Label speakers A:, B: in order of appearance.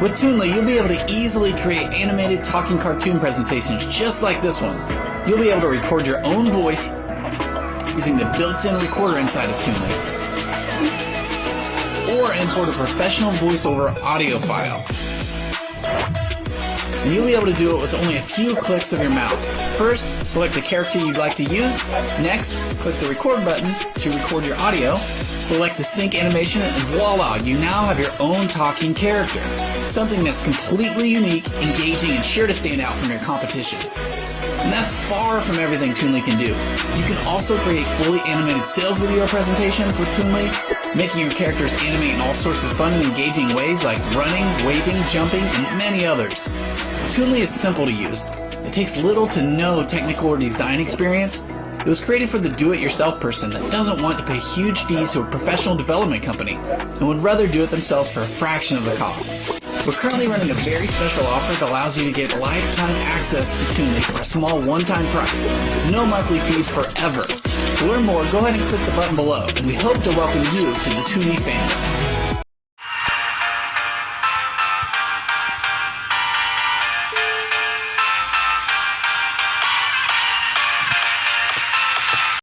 A: With Toonly, you'll be able to easily create animated talking cartoon presentations just like this one. You'll be able to record your own voice using the built-in recorder inside of Toonly, or import a professional voiceover audio file. And you'll be able to do it with only a few clicks of your mouse. First, select the character you'd like to use. Next, click the record button to record your audio. Select the sync animation, and voila, you now have your own talking character. Something that's completely unique, engaging, and sure to stand out from your competition. And that's far from everything Toonly can do. You can also create fully animated sales video presentations with Toonly, making your characters animate in all sorts of fun and engaging ways like running, waving, jumping, and many others. Toonly is simple to use. It takes little to no technical or design experience. It was created for the do-it-yourself person that doesn't want to pay huge fees to a professional development company and would rather do it themselves for a fraction of the cost. We're currently running a very special offer that allows you to get lifetime access to Toonly for a small one-time price. No monthly fees forever. To learn more, go ahead and click the button below, and we hope to welcome you to the Toonly family.